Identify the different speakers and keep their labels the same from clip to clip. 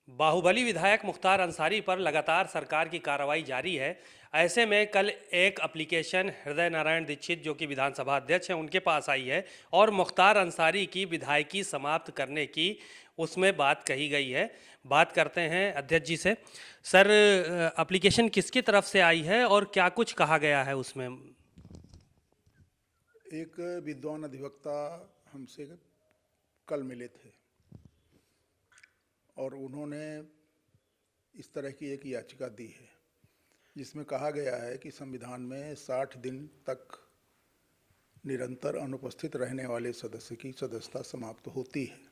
Speaker 1: बाहुबली विधायक मुख्तार अंसारी पर लगातार सरकार की कार्रवाई जारी है। ऐसे में कल एक एप्लीकेशन हृदय नारायण दीक्षित जो कि विधानसभा अध्यक्ष हैं उनके पास आई है और मुख्तार अंसारी की विधायकी समाप्त करने की उसमें बात कही गई है। बात करते हैं अध्यक्ष जी से। सर, एप्लीकेशन किसकी तरफ से आई है और क्या कुछ कहा गया है उसमें?
Speaker 2: एक विद्वान अधिवक्ता हमसे कल मिले थे और उन्होंने इस तरह की एक याचिका दी है जिसमें कहा गया है कि संविधान में 60 दिन तक निरंतर अनुपस्थित रहने वाले सदस्य की सदस्यता समाप्त होती है।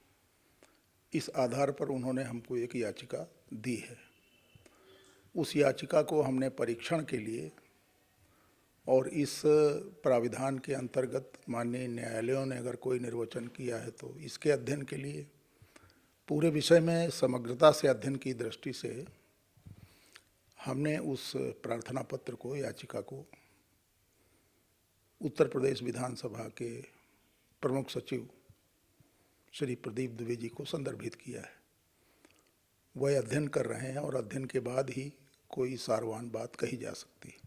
Speaker 2: इस आधार पर उन्होंने हमको एक याचिका दी है। उस याचिका को हमने परीक्षण के लिए और इस प्राविधान के अंतर्गत माननीय न्यायालयों ने अगर कोई निर्वचन किया है तो इसके अध्ययन के लिए पूरे विषय में समग्रता से अध्ययन की दृष्टि से हमने उस प्रार्थना पत्र को, याचिका को उत्तर प्रदेश विधानसभा के प्रमुख सचिव श्री प्रदीप द्विवेदी जी को संदर्भित किया है। वह अध्ययन कर रहे हैं और अध्ययन के बाद ही कोई सारवान बात कही जा सकती है।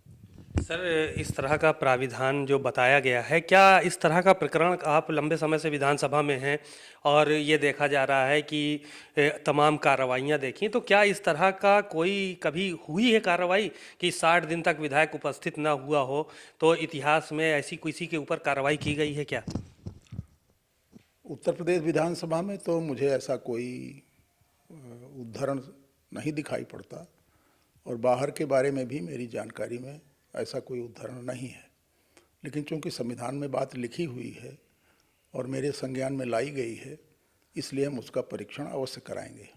Speaker 1: सर, इस तरह का प्राविधान जो बताया गया है, क्या इस तरह का प्रकरण आप लंबे समय से विधानसभा में हैं और ये देखा जा रहा है कि तमाम कार्रवाइयाँ देखी, तो क्या इस तरह का कोई कभी हुई है कार्रवाई कि 60 दिन तक विधायक उपस्थित ना हुआ हो? तो इतिहास में ऐसी किसी के ऊपर कार्रवाई की गई है क्या?
Speaker 2: उत्तर प्रदेश विधानसभा में तो मुझे ऐसा कोई उदाहरण नहीं दिखाई पड़ता और बाहर के बारे में भी मेरी जानकारी में ऐसा कोई उदाहरण नहीं है। लेकिन चूंकि संविधान में बात लिखी हुई है और मेरे संज्ञान में लाई गई है, इसलिए हम उसका परीक्षण अवश्य कराएंगे।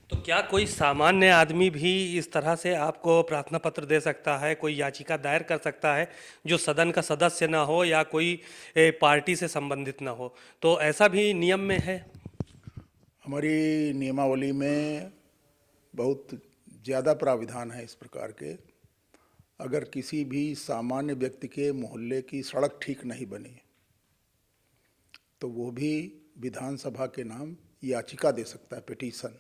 Speaker 1: तो क्या कोई सामान्य आदमी भी इस तरह से आपको प्रार्थना पत्र दे सकता है, कोई याचिका दायर कर सकता है जो सदन का सदस्य ना हो या कोई पार्टी से संबंधित ना हो? तो ऐसा भी नियम में है?
Speaker 2: हमारी नियमावली में बहुत ज़्यादा प्राविधान है इस प्रकार के। अगर किसी भी सामान्य व्यक्ति के मोहल्ले की सड़क ठीक नहीं बनी तो वो भी विधानसभा के नाम याचिका दे सकता है, पिटीशन,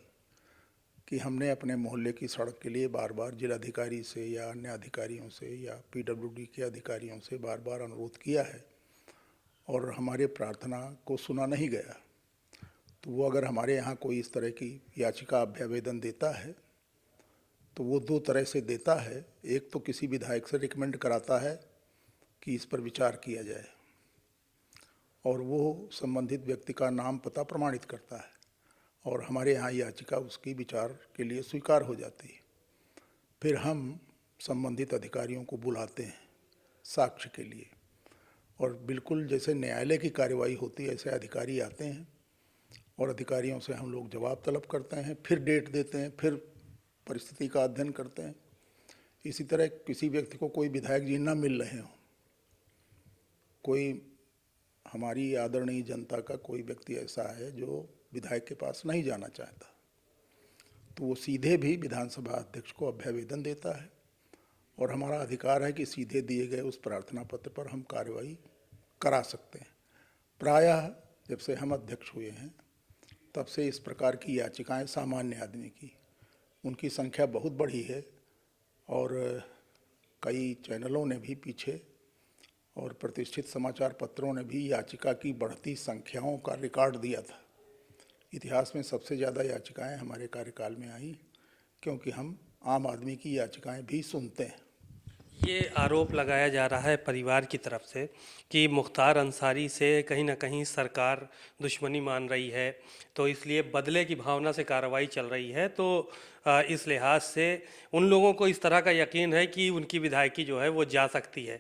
Speaker 2: कि हमने अपने मोहल्ले की सड़क के लिए बार बार जिलाधिकारी से या अन्य अधिकारियों से या पीडब्ल्यूडी के अधिकारियों से बार बार अनुरोध किया है और हमारे प्रार्थना को सुना नहीं गया। तो वो अगर हमारे यहाँ कोई इस तरह की याचिका अभ्यावेदन देता है तो वो दो तरह से देता है। एक तो किसी विधायक से रिकमेंड कराता है कि इस पर विचार किया जाए और वो संबंधित व्यक्ति का नाम पता प्रमाणित करता है और हमारे यहाँ याचिका उसकी विचार के लिए स्वीकार हो जाती है। फिर हम संबंधित अधिकारियों को बुलाते हैं साक्ष्य के लिए और बिल्कुल जैसे न्यायालय की कार्यवाही होती है ऐसे अधिकारी आते हैं और अधिकारियों से हम लोग जवाब तलब करते हैं, फिर डेट देते हैं, फिर परिस्थिति का अध्ययन करते हैं। इसी तरह किसी व्यक्ति को कोई विधायक जी ना मिल रहे हों, कोई हमारी आदरणीय जनता का कोई व्यक्ति ऐसा है जो विधायक के पास नहीं जाना चाहता, तो वो सीधे भी विधानसभा अध्यक्ष को अभ्यावेदन देता है और हमारा अधिकार है कि सीधे दिए गए उस प्रार्थना पत्र पर हम कार्रवाई करा सकते हैं। प्रायः जब से हम अध्यक्ष हुए हैं तब से इस प्रकार की याचिकाएं सामान्य आदमी की, उनकी संख्या बहुत बढ़ी है और कई चैनलों ने भी पीछे और प्रतिष्ठित समाचार पत्रों ने भी याचिका की बढ़ती संख्याओं का रिकॉर्ड दिया था। इतिहास में सबसे ज़्यादा याचिकाएं हमारे कार्यकाल में आई क्योंकि हम आम आदमी की याचिकाएं भी सुनते हैं।
Speaker 1: ये आरोप लगाया जा रहा है परिवार की तरफ से कि मुख्तार अंसारी से कहीं ना कहीं सरकार दुश्मनी मान रही है, तो इसलिए बदले की भावना से कार्रवाई चल रही है। तो इस लिहाज से उन लोगों को इस तरह का यकीन है कि उनकी विधायकी जो है वो जा सकती है।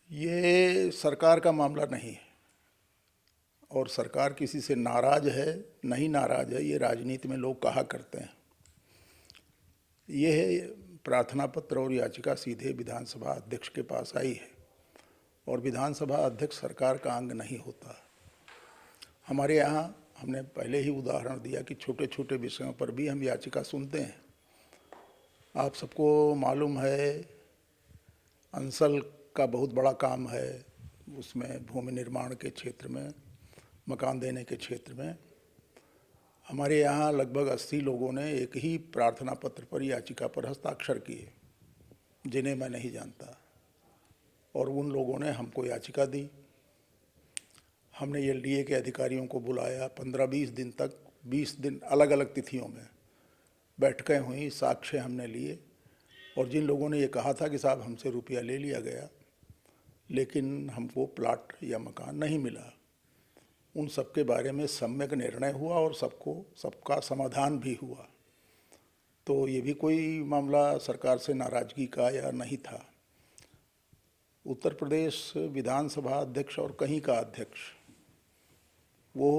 Speaker 2: ये सरकार का मामला नहीं है और सरकार किसी से नाराज है नहीं नाराज है, ये राजनीति में लोग कहा करते हैं। ये प्रार्थना पत्र और याचिका सीधे विधानसभा अध्यक्ष के पास आई है और विधानसभा अध्यक्ष सरकार का अंग नहीं होता। हमारे यहाँ हमने पहले ही उदाहरण दिया कि छोटे छोटे विषयों पर भी हम याचिका सुनते हैं। आप सबको मालूम है अंसल का बहुत बड़ा काम है, उसमें भूमि निर्माण के क्षेत्र में, मकान देने के क्षेत्र में हमारे यहाँ लगभग 80 लोगों ने एक ही प्रार्थना पत्र पर याचिका पर हस्ताक्षर किए, जिन्हें मैं नहीं जानता, और उन लोगों ने हमको याचिका दी। हमने एलडीए के अधिकारियों को बुलाया, 15-20 दिन तक 20 दिन अलग अलग तिथियों में बैठकें हुई, साक्ष्य हमने लिए, और जिन लोगों ने ये कहा था कि साहब हमसे रुपया ले लिया गया लेकिन हमको प्लाट या मकान नहीं मिला, उन सब के बारे में सम्यक निर्णय हुआ और सबका समाधान भी हुआ। तो ये भी कोई मामला सरकार से नाराज़गी का या नहीं था। उत्तर प्रदेश विधानसभा अध्यक्ष और कहीं का अध्यक्ष वो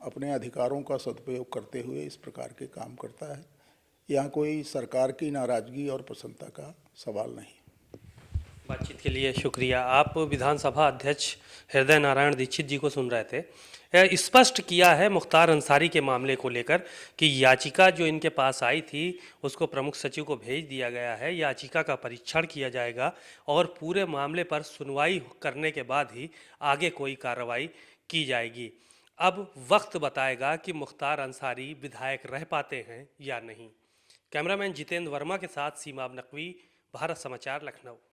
Speaker 2: अपने अधिकारों का सदुपयोग करते हुए इस प्रकार के काम करता है। यहाँ कोई सरकार की नाराज़गी और प्रसन्नता का सवाल नहीं।
Speaker 1: बातचीत के लिए शुक्रिया। आप विधानसभा अध्यक्ष हृदय नारायण दीक्षित जी को सुन रहे थे। स्पष्ट किया है मुख्तार अंसारी के मामले को लेकर कि याचिका जो इनके पास आई थी उसको प्रमुख सचिव को भेज दिया गया है। याचिका का परीक्षण किया जाएगा और पूरे मामले पर सुनवाई करने के बाद ही आगे कोई कार्रवाई की जाएगी। अब वक्त बताएगा कि मुख्तार अंसारी विधायक रह पाते हैं या नहीं। कैमरामैन जितेंद्र वर्मा के साथ सीमा नकवी, भारत समाचार, लखनऊ।